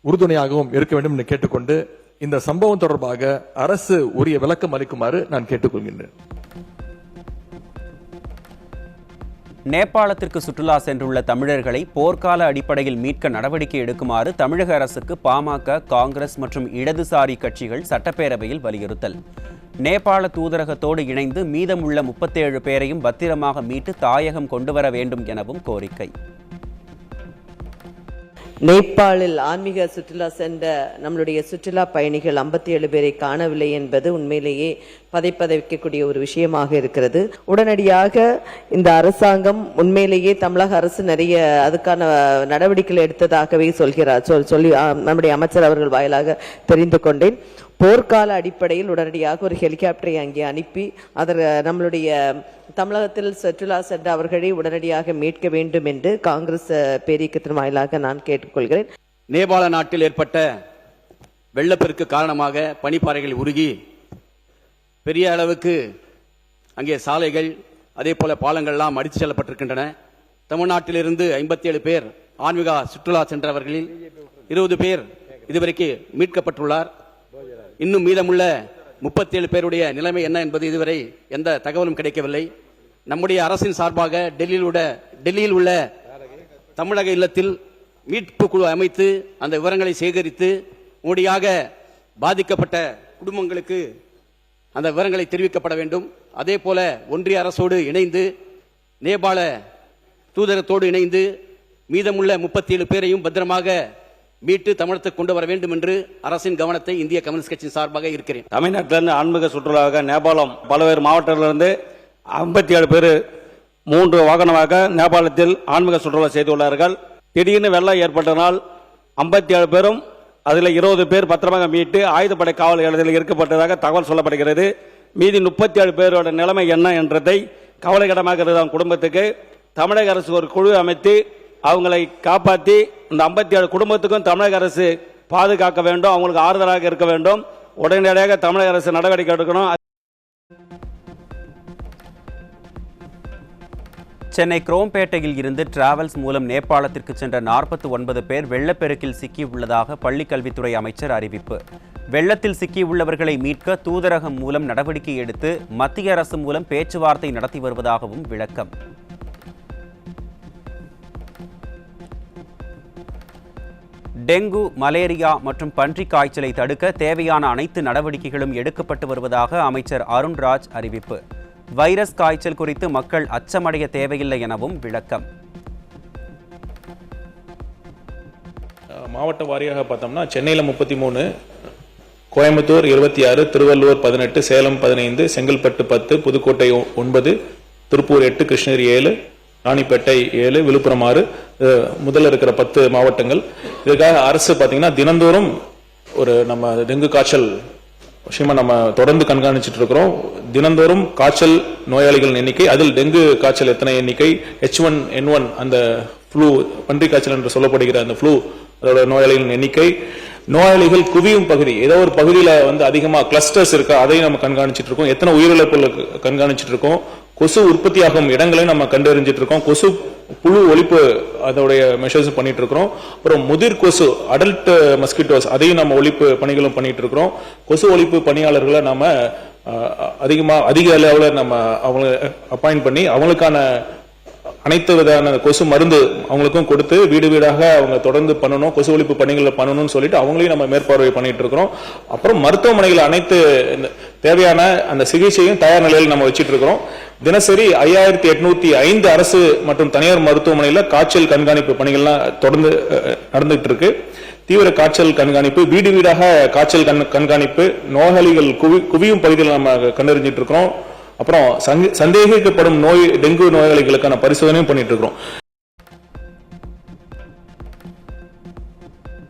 உறுதுணையாகவும் இருக்க வேண்டும் என்று கேட்டுக்கொண்டு இந்த சம்பவம் தொடர்பாக அரசு உரிய விளக்கம் அளிக்குமாறு நான் கேட்டுக்கொள்கின்றேன். நேபாளத்திற்கு சுற்றுலா சென்றுள்ள தமிழர்களை போர்க்கால அடிப்படையில் மீட்க நடவடிக்கை எடுக்குமாறு தமிழக அரசுக்கு பாமக, காங்கிரஸ் மற்றும் இடதுசாரி கட்சிகள் சட்டப்பேரவையில் வலியுறுத்தல். நேபாள தூதரகத்தோடு இணைந்து மீதமுள்ள 37 பேரையும் பத்திரமாக மீட்டு தாயகம் கொண்டுவர வேண்டும் எனவும் கோரிக்கை. நேபாளில் ஆன்மீக சுற்றுலா சென்ற நம்மளுடைய சுற்றுலா பயணிகள் 57 பேரை காணவில்லை என்பது உண்மையிலேயே பதைப்பதைக்கக்கூடிய ஒரு விஷயமாக இருக்கிறது. உடனடியாக இந்த அரசாங்கம் உண்மையிலேயே தமிழக அரசு நிறைய அதுக்கான நடவடிக்கைகள் எடுத்ததாகவே சொல்லி நம்முடைய அமைச்சர் அவர்கள் வாயிலாக தெரிந்து கொண்டேன். போர்க்கால அடிப்படையில் உடனடியாக ஒரு ஹெலிகாப்டரை அங்கே அனுப்பி நம்மளுடைய தமிழகத்தில் சுற்றுலா சென்ற அவர்களை உடனடியாக மீட்க வேண்டும் என்று காங்கிரஸ் பேரியக்கத்தின் வாயிலாக நான் கேட்டுக்கொள்கிறேன். நேபாள நாட்டில் ஏற்பட்ட வெள்ளப்பெருக்கு காரணமாக பனிப்பாறைகள் உருகி பெரிய அளவுக்கு அங்கே சாலைகள் அதே போல பாலங்கள்லாம் அடித்து செல்லப்பட்டிருக்கின்றன. தமிழ்நாட்டிலிருந்து 57 பேர் ஆன்மீக சுற்றுலா சென்றவர்களில் 20 பேர் இதுவரைக்கு மீட்கப்பட்டுள்ளார். இன்னும் மீதமுள்ள 37 பேருடைய நிலைமை என்ன என்பது இதுவரை எந்த தகவலும் கிடைக்கவில்லை. நம்முடைய அரசின் சார்பாக டெல்லியில் உள்ள தமிழக இல்லத்தில் மீட்பு குழு அமைத்து அந்த விவரங்களை சேகரித்து உடனடியாக பாதிக்கப்பட்ட குடும்பங்களுக்கு அந்த விவரங்களை தெரிவிக்கப்பட வேண்டும். அதே போல ஒன்றிய அரசோடு இணைந்து நேபாள தூதரத்தோடு இணைந்து மீதமுள்ள 37 பேரையும் பத்திரமாக மீட்டு தமிழகத்துக்கு கொண்டு வர வேண்டும் என்று அரசின் கவனத்தை இந்திய கம்யூனிஸ்ட் கட்சியின் சார்பாக இருக்கிறேன். தமிழ்நாட்டிலிருந்து ஆன்மீக சுற்றுலாவாக நேபாளம் பல்வேறு மாவட்டங்களிலிருந்து 57 பேர் 3 வாகனமாக நேபாளத்தில் ஆன்மீக சுற்றுலா செய்துள்ளார்கள். திடீர்னு வெள்ளம் ஏற்பட்டதனால் 57 பேரும் அதில் 20 பேர் பத்திரமாக மீட்டு ஆயுதப்படை காவல் நிலையத்தில் இருக்கப்பட்டதாக தகவல் சொல்லப்படுகிறது. மீதி 37 பேரோட நிலைமை என்ன என்றதை கவலைக்கிடமாக இருக்கிற குடும்பத்துக்கு தமிழக அரசு ஒரு குழு அமைத்து அவங்களை காப்பாற்றி இந்த 57 குடும்பத்துக்கும் தமிழக அரசு பாதுகாக்க வேண்டும், அவங்களுக்கு ஆறுதலாக இருக்க வேண்டும். உடனடியாக தமிழக அரசு நடவடிக்கை எடுக்கணும். சென்னை குரோம்பேட்டையில் இருந்து டிராவல்ஸ் மூலம் நேபாளத்திற்கு சென்ற 49 பேர் வெள்ளப்பெருக்கில் சிக்கியுள்ளதாக பள்ளிக்கல்வித்துறை அமைச்சர் அறிவிப்பு. வெள்ளத்தில் சிக்கியுள்ளவர்களை மீட்க தூதரகம் மூலம் நடவடிக்கை எடுத்து மத்திய அரசு மூலம் பேச்சுவார்த்தை நடத்தி வருவதாகவும் விளக்கம். டெங்கு, மலேரியா மற்றும் பன்றிக் காய்ச்சலை தடுக்க தேவையான அனைத்து நடவடிக்கைகளும் எடுக்கப்பட்டு வருவதாக அமைச்சர் அருண்ராஜ் அறிவிப்பு. வைரஸ் காய்ச்சல் குறித்து மக்கள் அச்சமடைய தேவையில்லை எனவும் விளக்கம். மாவட்ட வாரியாக பார்த்தோம்னா சென்னையில் 33, கோயம்புத்தூர் 26, திருவள்ளூர் 18, சேலம் 15, செங்கல்பட்டு 10, புதுக்கோட்டை 9, திருப்பூர் 8, கிருஷ்ணகிரி 7, ராணிப்பேட்டை 7, விழுப்புரம் 6 முதல்ல இருக்கிற 10 மாவட்டங்கள். இதுக்காக அரசு பார்த்தீங்கன்னா தினந்தோறும் ஒரு நம்ம டெங்கு காய்ச்சல் விஷயமா நம்ம தொடர்ந்து கண்காணிச்சுட்டு இருக்கிறோம். தினந்தோறும் காய்ச்சல் நோயாளிகள் எண்ணிக்கை, அதில் டெங்கு காய்ச்சல் எத்தனை எண்ணிக்கை, H1N1 அந்த ஃப்ளூ பன்றி காய்ச்சல் என்று சொல்லப்படுகிற அந்த ஃப்ளூ அதோட நோயாளிகளின் எண்ணிக்கை, நோயாளிகள் குவியும் பகுதி, ஏதோ ஒரு பகுதியில் வந்து அதிகமாக கிளஸ்டர்ஸ் இருக்கா அதையும் நம்ம கண்காணிச்சுட்டு இருக்கோம். எத்தனை உயிரிழப்புகளுக்கு கண்காணிச்சுட்டு இருக்கோம். கொசு உற்பத்தியாகும் இடங்களையும் நம்ம கண்டறிஞ்சிட்டு இருக்கோம். கொசு புழு ஒழிப்பு அதோடைய மெஷர்ஸ் பண்ணிட்டு இருக்கிறோம். அப்புறம் முதிர் கொசு அடல்ட் மஸ்கிட்டோஸ் அதையும் நம்ம ஒழிப்பு பணிகளும் பண்ணிட்டு இருக்கிறோம். கொசு ஒழிப்பு பணியாளர்களை நம்ம அதிக அளவில் நம்ம அவங்களை அப்பாயிண்ட் பண்ணி அவங்களுக்கான அனைத்து விதமான கொசு மருந்து அவங்களுக்கும் கொடுத்து வீடு வீடாக அவங்க தொடர்ந்து பண்ணணும், கொசு ஒழிப்பு பணிகளை பண்ணணும்னு சொல்லிட்டு அவங்களையும் நம்ம மேற்பார்வை பண்ணிட்டு இருக்கிறோம். அப்புறம் மருத்துவமனைகள் அனைத்து தேவையான அந்த சிகிச்சையும் தயார் நிலையில் நம்ம வச்சிட்டு இருக்கிறோம். தினசரி 5805 அரசு மற்றும் தனியார் மருத்துவமனையில் காய்ச்சல் கண்காணிப்பு பணிகள்லாம் தொடர்ந்து நடந்துட்டு இருக்கு. தீவிர காய்ச்சல் கண்காணிப்பு, வீடு வீடாக காய்ச்சல் கண்காணிப்பு, நோயாளிகள் குவியும் பகுதியில் நம்ம கண்டறிஞ்சிட்டு இருக்கிறோம். அப்புறம் சந்தேகிக்கப்படும் டெங்கு நோயாளிகளுக்கான பரிசோதனையும் பண்ணிட்டு இருக்கிறோம்.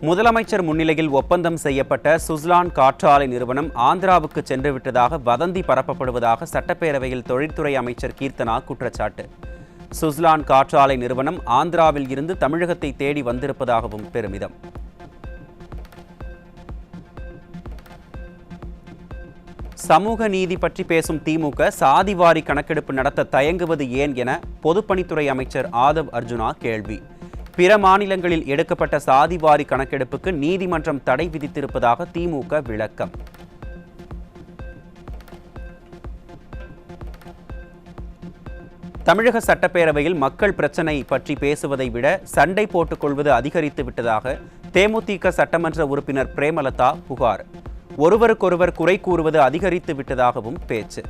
முதலமைச்சர் முன்னிலையில் ஒப்பந்தம் செய்யப்பட்ட சுஸ்லான் காற்றாலை நிறுவனம் ஆந்திராவுக்கு சென்று விட்டதாக வதந்தி பரப்பப்படுவதாக சட்டப்பேரவையில் தொழில்துறை அமைச்சர் கீர்த்தனா குற்றச்சாட்டு. சுஸ்லான் காற்றாலை நிறுவனம் ஆந்திராவில் இருந்து தமிழகத்தை தேடி வந்திருப்பதாகவும் பெருமிதம். சமூக நீதி பற்றி பேசும் திமுக சாதிவாரி கணக்கெடுப்பு நடத்த தயங்குவது ஏன் என பொதுப்பணித்துறை அமைச்சர் ஆதவ் அர்ஜுனா கேள்வி. பிற மாநிலங்களில் எடுக்கப்பட்ட சாதிவாரி கணக்கெடுப்புக்கு நீதிமன்றம் தடை விதித்திருப்பதாக திமுக விளக்கம். தமிழக சட்டப்பேரவையில் மக்கள் பிரச்சினை பற்றி பேசுவதை விட சண்டை போட்டுக் கொள்வது அதிகரித்து விட்டதாக தேமுதிக சட்டமன்ற உறுப்பினர் பிரேமலதா புகார். ஒருவருக்கொருவர் குறை கூறுவது அதிகரித்து விட்டதாகவும் பேச்சு.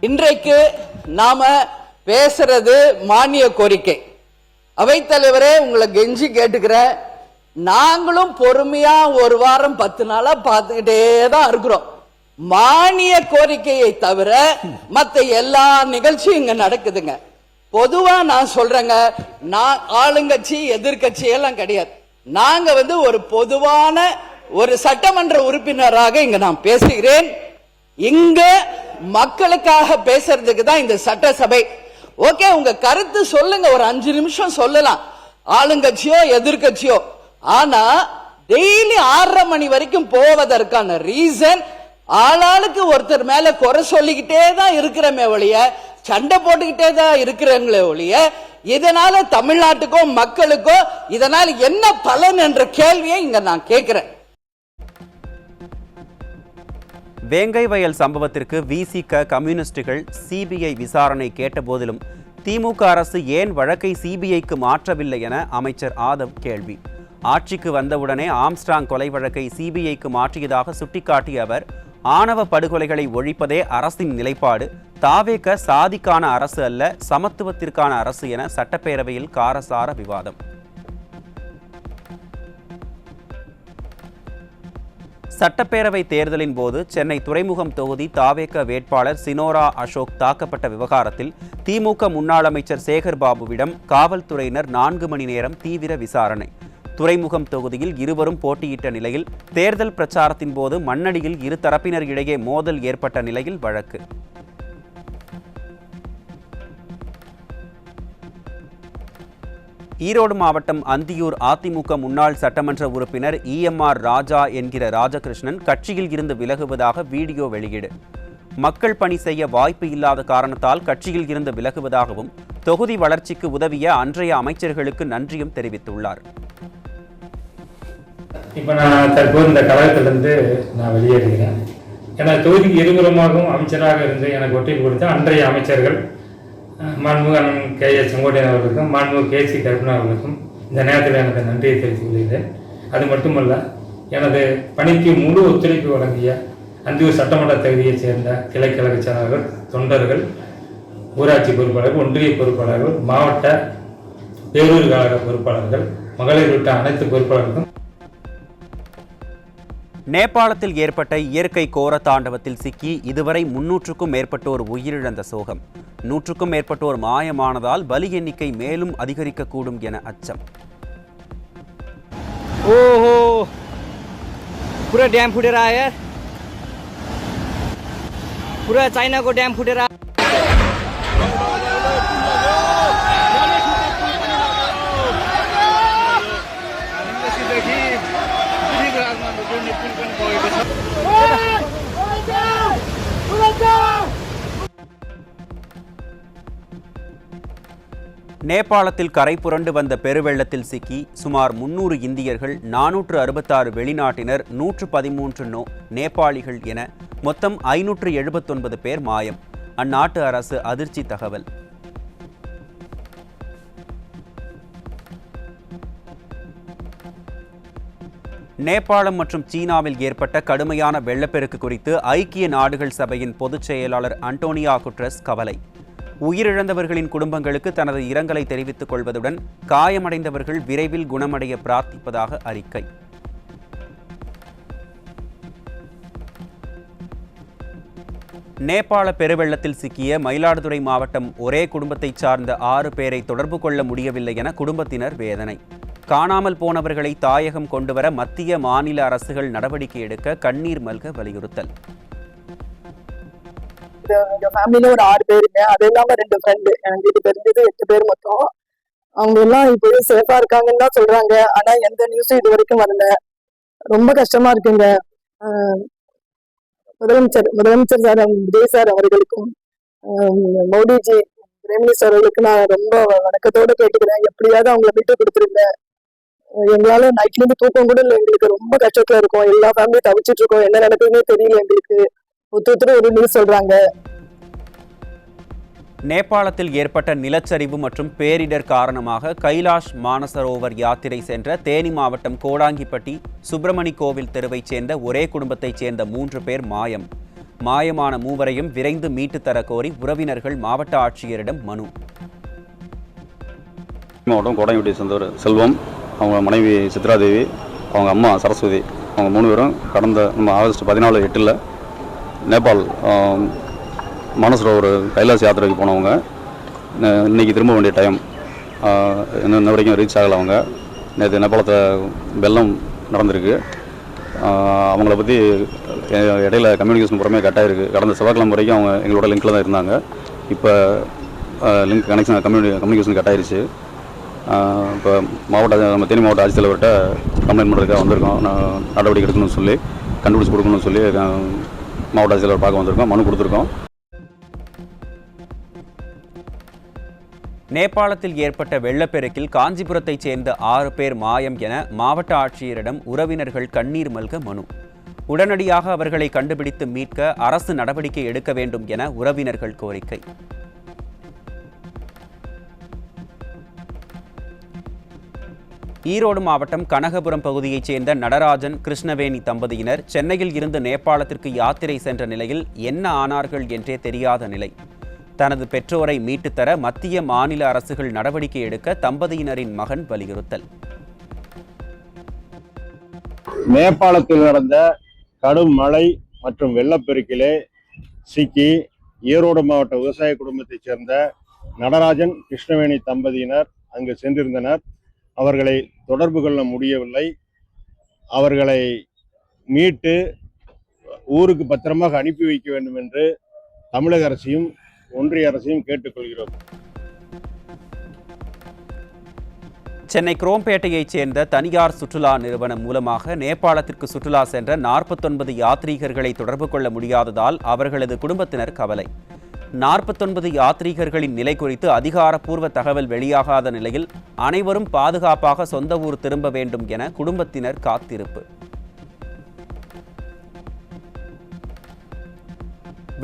இன்றைக்கு நாம பேசுறது மானிய கோரிக்கை. அவைத்தலைவரே, உங்களை கெஞ்சி கேட்டுக்கிறேன், நாங்களும் பொறுமையா ஒரு வாரம் 10 நாளா பார்த்துக்கிட்டே தான் இருக்கிறோம். மானிய கோரிக்கையை தவிர மற்ற எல்லா நிகழ்ச்சியும் இங்க நடக்குதுங்க. பொதுவா நான் சொல்றேங்க, நான் ஆளுங்கட்சி எதிர்கட்சி எல்லாம் கிடையாது. நாங்க ஒரு பொதுவான ஒரு சட்டமன்ற உறுப்பினராக இங்க நான் பேசுகிறேன். இங்க மக்களுக்காக பேசுறதுக்கு தான் இந்த சட்டசபை. ஓகே, உங்க கருத்து சொல்லுங்க, ஒரு 5 நிமிஷம் சொல்லலாம், ஆளுங்கட்சியோ எதிர்கட்சியோ. ஆனா டெய்லி 6:30 மணி வரைக்கும் போவதற்கான ரீசன், ஆளாளுக்கு ஒருத்தர் மேல குறை சொல்லிக்கிட்டே தான் இருக்கிறமே ஒழிய, சண்டை போட்டுக்கிட்டே தான் இருக்கிறாங்களே ஒழிய, இதனால தமிழ்நாட்டுக்கோ மக்களுக்கோ இதனால் என்ன பலன் என்ற கேள்வியை இங்க நான் கேட்கிறேன். வேங்கை வயல் சம்பவத்திற்கு விசிக கம்யூனிஸ்டுகள் சிபிஐ விசாரணை கேட்ட போதிலும் திமுக அரசு ஏன் வழக்கை சிபிஐக்கு மாற்றவில்லை என அமைச்சர் ஆதவ் கேள்வி. ஆட்சிக்கு வந்தவுடனே ஆம்ஸ்ட்ராங் கொலை வழக்கை சிபிஐக்கு மாற்றியதாக சுட்டிக்காட்டிய அவர், ஆணவ படுகொலைகளை ஒழிப்பதே அரசின் நிலைப்பாடு, தாவேக சாதிக்கான அரசு அல்ல சமத்துவத்திற்கான அரசு என சட்டப்பேரவையில் காரசார விவாதம். சட்டப்பேரவை தேர்தலின் போது சென்னை துறைமுகம் தொகுதி தாவேக வேட்பாளர் சினோரா அசோக் தாக்கப்பட்ட விவகாரத்தில் திமுக முன்னாள் அமைச்சர் சேகர் பாபுவிடம் காவல்துறையினர் 4 மணி நேரம் தீவிர விசாரணை. துறைமுகம் தொகுதியில் இருவரும் போட்டியிட்ட நிலையில் தேர்தல் பிரச்சாரத்தின் போது மண்ணடியில் இரு தரப்பினர் இடையே மோதல் ஏற்பட்ட நிலையில் வழக்கு. ஈரோடு மாவட்டம் அந்தியூர் அதிமுக முன்னாள் சட்டமன்ற உறுப்பினர் EMR ராஜா என்கிற ராஜகிருஷ்ணன் கட்சியில் இருந்து விலகுவதாக வீடியோ வெளியீடு. மக்கள் பணி செய்ய வாய்ப்பு இல்லாத காரணத்தால் கட்சியில் இருந்து விலகுவதாகவும் தொகுதி வளர்ச்சிக்கு உதவிய அன்றைய அமைச்சர்களுக்கு நன்றியும் தெரிவித்துள்ளார். இப்போ நான் தற்போது இந்த கழகத்திலிருந்து நான் வெளியேறுகிறேன். எனது தொகுதிக்கு இருபுறமாகவும் அமைச்சராக இருந்து எனக்கு ஒட்டிப்பு கொடுத்த அன்றைய அமைச்சர்கள் மாண்புமிகு KS செங்கோட்டையன் அவர்களுக்கும் மாண்புமிகு KC கருப்பண்ணன் அவர்களுக்கும் இந்த நேரத்தில் எனக்கு நன்றியை தெரிவித்துக் கொள்கிறேன். அது மட்டுமல்ல, எனது பணிக்கு முழு ஒத்துழைப்பு வழங்கிய அந்தியூர் சட்டமன்ற தொகுதியைச் சேர்ந்த கிளை கழக செயலாளர்கள், தொண்டர்கள், ஊராட்சி பொறுப்பாளர்கள், ஒன்றிய பொறுப்பாளர்கள், மாவட்ட பேரூர் கழக பொறுப்பாளர்கள், மகளிர் உள்ளிட்ட அனைத்து பொறுப்பாளர்களுக்கும். நேபாளத்தில் ஏற்பட்ட இயற்கை கோர தாண்டவத்தில் சிக்கி இதுவரை 300க்கும் மேற்பட்டோர் உயிரிழந்த சோகம். 100க்கும் மேற்பட்டோர் மாயமானதால் பலி எண்ணிக்கை மேலும் அதிகரிக்கக்கூடும் என அச்சம். ஓஹோ, पूरा डैम फुटेर आयो यार, पूरा चाइनाको डैम फुटेर आयो. நேபாளத்தில் கரை புரண்டு வந்த பெருவெள்ளத்தில் சிக்கி சுமார் 300 இந்தியர்கள், 466 வெளிநாட்டினர், 113 நேபாளிகள் என மொத்தம் 579 பேர் மாயம். அந்நாட்டு அரசு அதிர்ச்சி தகவல். நேபாளம் மற்றும் சீனாவில் ஏற்பட்ட கடுமையான வெள்ளப்பெருக்கு குறித்து ஐக்கிய நாடுகள் சபையின் பொதுச் செயலாளர் அண்டோனியா குட்ரஸ் கவலை. உயிரிழந்தவர்களின் குடும்பங்களுக்கு தனது இரங்கலை தெரிவித்துக் கொள்வதுடன் காயமடைந்தவர்கள் விரைவில் குணமடைய பிரார்த்திப்பதாக அறிக்கை. நேபாள பெருவெள்ளத்தில் சிக்கிய மயிலாடுதுறை மாவட்டம் ஒரே குடும்பத்தைச் சார்ந்த 6 பேரை தொடர்பு கொள்ள முடியவில்லை என குடும்பத்தினர் வேதனை. காணாமல் போனவர்களை தாயகம் கொண்டுவர மத்திய மாநில அரசுகள் நடவடிக்கை எடுக்க கண்ணீர் மல்க வலியுறுத்தல். எங்க ஃபேமிலில ஒரு 6 பேருங்க, அது இல்லாம 2 ஃப்ரெண்டு, எனக்கு தெரிஞ்சது 8 பேர் மொத்தம். அவங்க எல்லாம் இப்போ சேஃபா இருக்காங்கன்னு தான் சொல்றாங்க. ஆனா எந்த நியூஸும் இது வரைக்கும் வரல. ரொம்ப கஷ்டமா இருக்குங்க. முதலமைச்சர் சார் விஜய் சார் அவர்களுக்கும் மோடிஜி பிரைம் மினிஸ்டர் அவர்களுக்கு நான் ரொம்ப வணக்கத்தோட கேட்டுக்கிறேன். எப்படியாவது அவங்களை மீட்டு கொடுத்துருங்க. எங்களால நைட்ல இருந்து தூக்கம் கூட இல்லை. எங்களுக்கு ரொம்ப கஷ்டத்துல இருக்கும். எல்லா ஃபேமிலியும் தவிச்சிட்டு இருக்கோம். என்ன நடக்குதுன்னே தெரியல எங்களுக்கு. ஒருத்தர் ஒரு நியூஸ் சொல்றாங்க. நேபாளத்தில் ஏற்பட்ட நிலச்சரிவு மற்றும் பேரிடர் காரணமாக கைலாஷ் மானசரோவர் யாத்திரை சென்ற தேனி மாவட்டம் கோடாங்கிப்பட்டி சுப்பிரமணி கோவில் தெருவைச் சேர்ந்த ஒரே குடும்பத்தைச் சேர்ந்த 3 பேர் மாயம். மாயமான மூவரையும் விரைந்து மீட்டு தர கோரி உறவினர்கள் மாவட்ட ஆட்சியரிடம் மனு. மாவட்டம் கோடாங்கிப்பட்டி சேர்ந்தவர் செல்வம், அவங்க மனைவி சித்ராதேவி, அவங்க அம்மா சரஸ்வதி, அவங்க 3 பேரும் கடந்த ஆகஸ்ட் 14/8 நேபாள் மானசரோவர் கைலாஸ் யாத்திரைக்கு போனவங்க. இன்றைக்கி திரும்ப வேண்டிய டைம், இன்ன வரைக்கும் ரீச் ஆகலை. அவங்க நேற்று நேபாளத்தில் வெள்ளம் நடந்திருக்கு. அவங்கள பற்றி இடையில கம்யூனிகேஷன் புறமே கட்டாயிருக்கு. கடந்த செவ்வாய்க்கிழமை வரைக்கும் அவங்க எங்களோட லிங்கில் தான் இருந்தாங்க. இப்போ லிங்க் கனெக்ஷன் கம்யூனிகேஷன் கட்டாயிருச்சு. இப்போ நம்ம தேனி மாவட்ட ஆட்சித்தலைவர்கிட்ட கம்ப்ளைண்ட் பண்ணுறதுக்காக வந்திருக்கோம். நடவடிக்கை எடுக்கணும்னு சொல்லி, கண்டுபிடிச்சி கொடுக்கணும்னு சொல்லி மாவட்ட ஆட்சித்தலைவர் பார்க்க வந்திருக்கோம். மனு கொடுத்துருக்கோம். நேபாளத்தில் ஏற்பட்ட வெள்ளப்பெருக்கில் காஞ்சிபுரத்தைச் சேர்ந்த 6 பேர் மாயம் என மாவட்ட ஆட்சியரிடம் உறவினர்கள் கண்ணீர் மல்க மனு. உடனடியாக அவர்களை கண்டுபிடித்து மீட்க அரசு நடவடிக்கை எடுக்க வேண்டும் என உறவினர்கள் கோரிக்கை. ஈரோடு மாவட்டம் கனகபுரம் பகுதியைச் சேர்ந்த நடராஜன், கிருஷ்ணவேணி தம்பதியினர் சென்னையில் இருந்து நேபாளத்திற்கு யாத்திரை சென்ற நிலையில் என்ன ஆனார்கள் என்றே தெரியாத நிலை. தனது பெற்றோரை மீட்டு தர மத்திய மாநில அரசுகள் நடவடிக்கை எடுக்க தம்பதியினரின் மகன் வலியுறுத்தல். நேபாளத்தில் நடந்த கடும் மழை மற்றும் வெள்ளப்பெருக்கிலே சிக்கி ஈரோடு மாவட்ட விவசாய குடும்பத்தைச் சேர்ந்த நடராஜன், கிருஷ்ணவேணி தம்பதியினர் அங்கு சென்றிருந்தனர். அவர்களை தொடர்பு கொள்ள முடியவில்லை. அவர்களை மீட்டு ஊருக்கு பத்திரமாக அனுப்பி வைக்க வேண்டும் என்று தமிழக அரசையும் ஒன்றிய அரசையும் கேட்டுக்கொள்கிறோம். சென்னை குரோம்பேட்டையைச் சேர்ந்த தனியார் சுற்றுலா நிறுவனம் மூலமாக நேபாளத்திற்கு சுற்றுலா சென்ற 49 யாத்ரீகர்களை தொடர்பு கொள்ள முடியாததால் அவர்களது குடும்பத்தினர் கவலை. 49 யாத்ரீகர்களின் நிலை குறித்து அதிகாரப்பூர்வ தகவல் வெளியாகாத நிலையில் அனைவரும் பாதுகாப்பாக சொந்த ஊர் திரும்ப வேண்டும் என குடும்பத்தினர் காத்திருப்பு.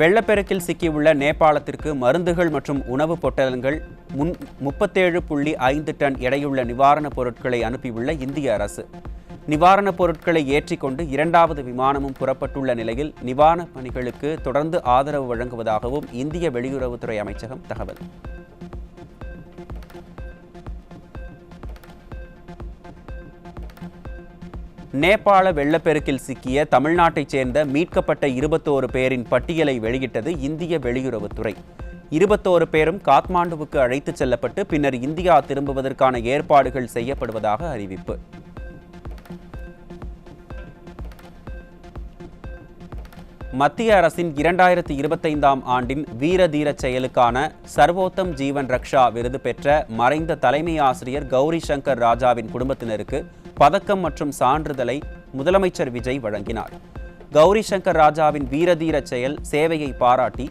வெள்ளப்பெருக்கில் சிக்கியுள்ள நேபாளத்திற்கு மருந்துகள் மற்றும் உணவுப் பொட்டலங்கள் 37.5 டன் எடையுள்ள நிவாரணப் பொருட்களை அனுப்பியுள்ள இந்திய அரசு. நிவாரணப் பொருட்களை ஏற்றிக்கொண்டு 2வது விமானமும் புறப்பட்டுள்ள நிலையில் நிவாரணப் பணிகளுக்கு தொடர்ந்து ஆதரவு வழங்குவதாகவும் இந்திய வெளியுறவுத்துறை அமைச்சகம் தகவல். நேபாள வெள்ளப்பெருக்கில் சிக்கிய தமிழ்நாட்டைச் சேர்ந்த மீட்கப்பட்ட 21 பேரின் பட்டியலை வெளியிட்டது இந்திய வெளியுறவுத்துறை. 21 பேரும் காத்மாண்டுவுக்கு அழைத்துச் செல்லப்பட்டு பின்னர் இந்தியா திரும்புவதற்கான ஏற்பாடுகள் செய்யப்படுவதாக அறிவிப்பு. மத்திய அரசின் 2025ஆம் ஆண்டின் வீர தீர செயலுக்கான சர்வோத்தம் ஜீவன் ரக்ஷா விருது பெற்ற மறைந்த தலைமை ஆசிரியர் கௌரி சங்கர் ராஜாவின் குடும்பத்தினருக்கு பதக்கம் மற்றும் சான்றிதழை முதலமைச்சர் விஜய் வழங்கினார். கௌரி சங்கர் ராஜாவின் வீரதீர செயல் சேவையை பாராட்டி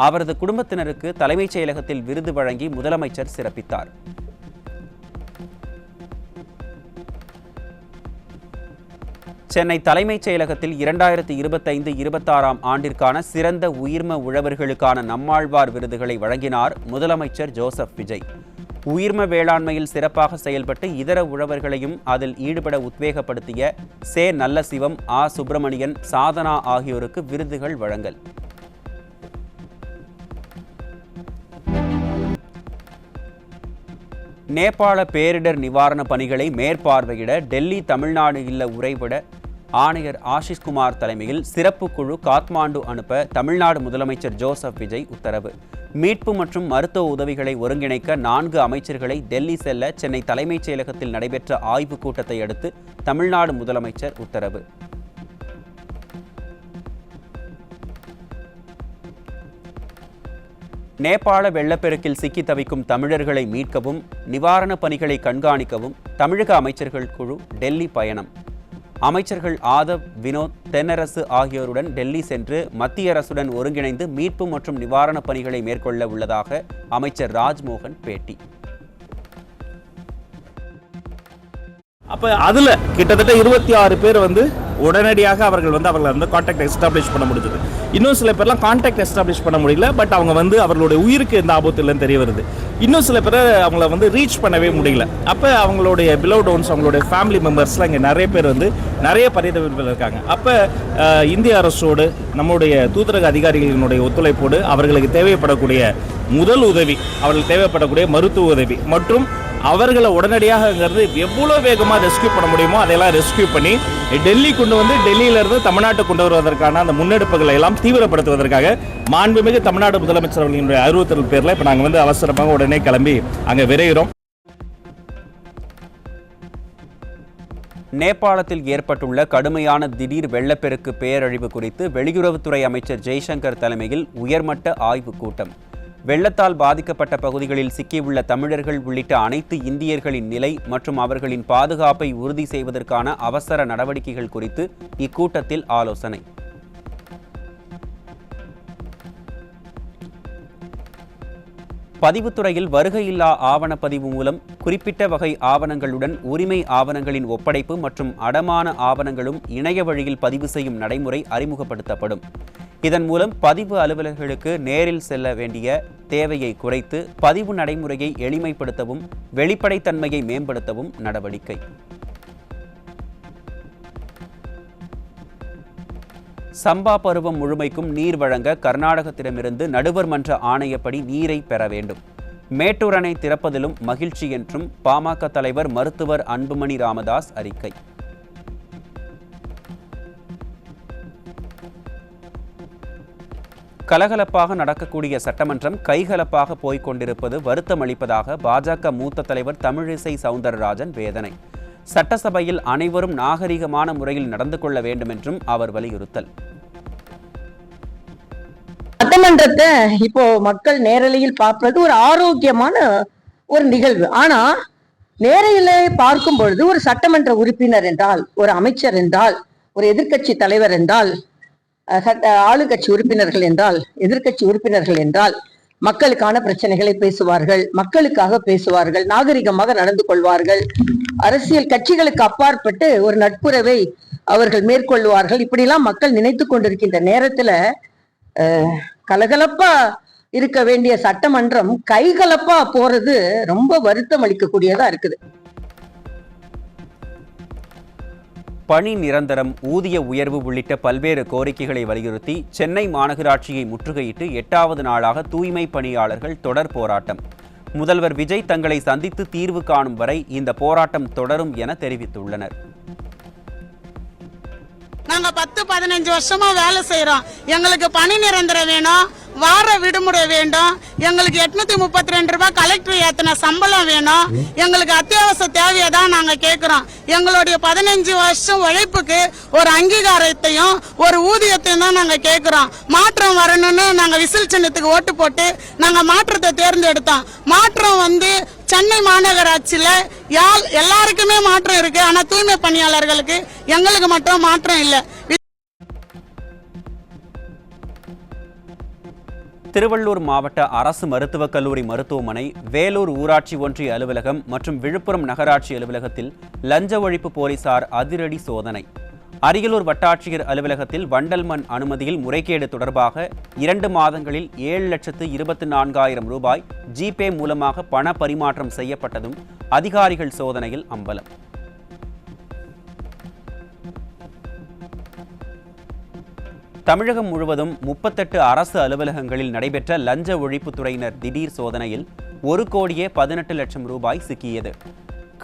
அவரது குடும்பத்தினருக்கு தலைமைச் செயலகத்தில் விருது வழங்கி முதலமைச்சர் சிறப்பித்தார். சென்னை தலைமைச் செயலகத்தில் 2025-26ஆம் ஆண்டிற்கான சிறந்த உயிர்ம உழவர்களுக்கான நம்மாழ்வார் விருதுகளை வழங்கினார் முதலமைச்சர் ஜோசப் விஜய். உயிர்ம வேளாண்மையில் சிறப்பாக செயல்பட்டு இதர உழவர்களையும் அதில் ஈடுபட உத்வேகப்படுத்திய சே. நல்லசிவம், ஆ. சுப்பிரமணியன், சாதனா ஆகியோருக்கு விருதுகள் வழங்கல். நேபாள பேரிடர் நிவாரண பணிகளை மேற்பார்வையிட டெல்லி தமிழ்நாடு இல்ல உறைவிட ஆணையர் ஆஷிஷ்குமார் தலைமையில் சிறப்பு குழு காத்மாண்டு அனுப்ப தமிழ்நாடு முதலமைச்சர் ஜோசப் விஜய் உத்தரவு. மீட்பு மற்றும் மருத்துவ உதவிகளை ஒருங்கிணைக்க 4 அமைச்சர்களை டெல்லி செல்ல சென்னை தலைமைச் செயலகத்தில் நடைபெற்ற ஆய்வுக் கூட்டத்தை அடுத்து தமிழ்நாடு முதலமைச்சர் உத்தரவு. நேபாள வெள்ளப்பெருக்கில் சிக்கி தவிக்கும் தமிழர்களை மீட்கவும் நிவாரணப் பணிகளை கண்காணிக்கவும் தமிழக அமைச்சர்கள் குழு டெல்லி பயணம். அமைச்சர்கள் ஆதவ், வினோத், தென்னரசு ஆகியோருடன் டெல்லி சென்று மத்திய அரசுடன் ஒருங்கிணைந்து மீட்பு மற்றும் நிவாரணப் பணிகளை மேற்கொள்ள உள்ளதாக அமைச்சர் ராஜ்மோகன் பேட்டி. அப்போ அதில் கிட்டத்தட்ட 26 பேர் உடனடியாக அவர்கள் கான்டாக்ட் எஸ்டாப்ளிஷ் பண்ண முடிஞ்சது. இன்னும் சில பேர்லாம் கான்டாக்ட் எஸ்டாப்ளிஷ் பண்ண முடியல. பட் அவங்க அவர்களுடைய உயிருக்கு எந்த ஆபத்து இல்லைன்னு தெரிய வருது. இன்னும் சில பேர் அவங்கள ரீச் பண்ணவே முடியல. அப்போ அவங்களுடைய பிலோ டவுன்ஸ், அவங்களுடைய ஃபேமிலி மெம்பர்ஸ்லாம் இங்கே நிறைய பேர் நிறைய பரிதவிப்பில் இருக்காங்க. அப்போ இந்திய அரசோடு நம்முடைய தூதரக அதிகாரிகளினுடைய ஒத்துழைப்போடு அவர்களுக்கு தேவைப்படக்கூடிய முதல் உதவி, அவர்களுக்கு தேவைப்படக்கூடிய மருத்துவ உதவி மற்றும் அவர்களை உடனடியாகங்கிறது எவ்வளோ வேகமாக ரெஸ்கியூ பண்ண முடியுமோ அதையெல்லாம் ரெஸ்கியூ பண்ணி டெல்லி கொண்டு டெல்லியிலிருந்து தமிழ்நாட்டை கொண்டு வருவதற்கான அந்த முன்னெடுப்புகளை எல்லாம் தீவிரப்படுத்துவதற்காக மாண்புமிகு தமிழ்நாடு முதலமைச்சர் அவர்களுடைய அறிவுறுத்தல் பேரில் இப்போ நாங்கள் அவசரமாக உடனே கிளம்பி அங்கே விரைகிறோம். நேபாளத்தில் ஏற்பட்டுள்ள கடுமையான திடீர் வெள்ளப்பெருக்கு பேரழிவு குறித்து வெளியுறவுத்துறை அமைச்சர் ஜெய்சங்கர் தலைமையில் உயர்மட்ட ஆய்வுக் கூட்டம். வெள்ளத்தால் பாதிக்கப்பட்ட பகுதிகளில் சிக்கியுள்ள தமிழர்கள் உள்ளிட்ட அனைத்து இந்தியர்களின் நிலை மற்றும் அவர்களின் பாதுகாப்பை உறுதி செய்வதற்கான அவசர நடவடிக்கைகள் குறித்து இக்கூட்டத்தில் ஆலோசனை. பதிவுத்துறையில் வருகையில்லா ஆவணப்பதிவு மூலம் குறிப்பிட்ட வகை ஆவணங்களுடன் உரிமை ஆவணங்களின் ஒப்படைப்பு மற்றும் அடமான ஆவணங்களும் இணைய வழியில் பதிவு செய்யும் நடைமுறை அறிமுகப்படுத்தப்படும். இதன் மூலம் பதிவு அலுவலர்களுக்கு நேரில் செல்ல வேண்டிய தேவையை குறைத்து பதிவு நடைமுறையை எளிமைப்படுத்தவும் வெளிப்படைத்தன்மையை மேம்படுத்தவும் நடவடிக்கை. சம்பா பருவம் முழுமைக்கும் நீர் வழங்க கர்நாடகத்திடமிருந்து நடுவர் மன்ற ஆணையப்படி நீரை பெற வேண்டும். மேட்டூர் அணை திறப்பதிலும் மகிழ்ச்சி என்றும் பாமக தலைவர் மருத்துவர் அன்புமணி ராமதாஸ் அறிக்கை. கலகலப்பாக நடக்கக்கூடிய சட்டமன்றம் கைகலப்பாக போய்க் கொண்டிருப்பது வருத்தம் அளிப்பதாக பாஜக மூத்த தலைவர் தமிழிசை சவுந்தரராஜன் வேதனை. சட்டசபையில் அனைவரும் நாகரிகமான முறையில் நடந்து கொள்ள வேண்டும் என்றும் அவர் வலியுறுத்தல். சட்டமன்றத்தை இப்போ மக்கள் நேரலையில் பார்ப்பது ஒரு ஆரோக்கியமான ஒரு நிகழ்வு. ஆனா நேரலையில பார்க்கும் பொழுது ஒரு சட்டமன்ற உறுப்பினர் என்றால், ஒரு அமைச்சர் என்றால், ஒரு எதிர்க்கட்சி தலைவர் என்றால், ஆளுங்கட்சி உறுப்பினர்கள் என்றால், எதிர்க்கட்சி உறுப்பினர்கள் என்றால் மக்களுக்கான பிரச்சனைகளை பேசுவார்கள், மக்களுக்காக பேசுவார்கள், நாகரிகமாக நடந்து கொள்வார்கள், அரசியல் கட்சிகளுக்கு அப்பாற்பட்டு ஒரு நட்புறவை அவர்கள் மேற்கொள்வார்கள். இப்படிலாம் மக்கள் நினைத்து கொண்டிருக்கின்ற நேரத்துல கலகலப்பா இருக்க வேண்டிய சட்டமன்றம் கைகலப்பா போறது ரொம்ப வருத்தம் அளிக்கக்கூடியதா இருக்குது. பணி நிரந்தரம், ஊதிய உயர்வு உள்ளிட்ட பல்வேறு கோரிக்கைகளை வலியுறுத்தி சென்னை மாநகராட்சியை முற்றுகையிட்டு 8வது நாளாக தூய்மை பணியாளர்கள் தொடர் போராட்டம். முதல்வர் விஜய் தங்களை சந்தித்து தீர்வு காணும் வரை இந்த போராட்டம் தொடரும் என தெரிவித்துள்ளனர். நாங்க 10-15 வருஷமா வேலை செய்யறோம். எங்களுக்கு பணி நிரந்தரம் வேணும், வார விடுமுறை வேண்டும், எங்களுக்கு 832 ரூபாய் கலெக்டர் ஏத்தின சம்பளம் வேணும். எங்களுக்கு அத்தியாவசிய தேவையை தான் நாங்க கேட்கிறோம். எங்களுடைய 15 வருஷம் உழைப்புக்கு ஒரு அங்கீகாரத்தையும் ஒரு ஊதியத்தையும் தான் நாங்க கேட்கிறோம். மாற்றம் வரணும்னு நாங்க விசில் சின்னத்துக்கு ஓட்டு போட்டு நாங்க மாற்றத்தை தேர்ந்தெடுத்தோம். மாற்றம் சென்னை மாநகராட்சியில எல்லாருக்குமே மாற்றம் இருக்கு. ஆனா தூய்மை பணியாளர்களுக்கு எங்களுக்கு மட்டும் மாற்றம் இல்லை. திருவள்ளூர் மாவட்ட அரசு மருத்துவக் கல்லூரி மருத்துவமனை, வேலூர் ஊராட்சி ஒன்றிய அலுவலகம் மற்றும் விழுப்புரம் நகராட்சி அலுவலகத்தில் லஞ்ச ஒழிப்பு போலீசார் அதிரடி சோதனை. அரியலூர் வட்டாட்சியர் அலுவலகத்தில் வண்டல் மண் அனுமதியில் முறைகேடு தொடர்பாக 2 மாதங்களில் 7,24,000 ரூபாய் ஜிபே மூலமாக பண பரிமாற்றம் செய்யப்பட்டதும் அதிகாரிகள் சோதனையில் அம்பலம். தமிழகம் முழுவதும் 38 அரசு அலுவலகங்களில் நடைபெற்ற லஞ்ச ஒழிப்புத்துறையினர் திடீர் சோதனையில் 1,18,00,000 ரூபாய் சிக்கியது.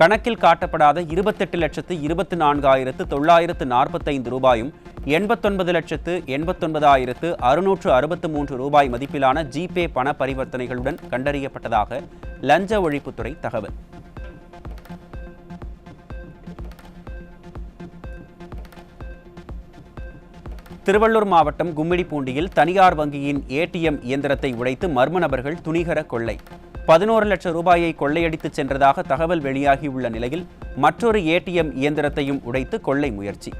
கணக்கில் காட்டப்படாத 28,24,945 ரூபாயும் 89,89,663 ரூபாய் மதிப்பிலான ஜிபே பண பரிவர்த்தனைகளுடன் கண்டறியப்பட்டதாக லஞ்ச ஒழிப்புத்துறை தகவல். திருவள்ளூர் மாவட்டம் கும்மிடிப்பூண்டியில் தனியார் வங்கியின் ஏடிஎம் இயந்திரத்தை உடைத்து மர்ம நபர்கள் துணிகர கொள்ளை. 11 லட்சம் ரூபாயை கொள்ளையடித்து சென்றதாக தகவல் வெளியாகியுள்ள நிலையில் மற்றொரு ஏடிஎம் இயந்திரத்தையும் உடைத்து கொள்ளை முயற்சி.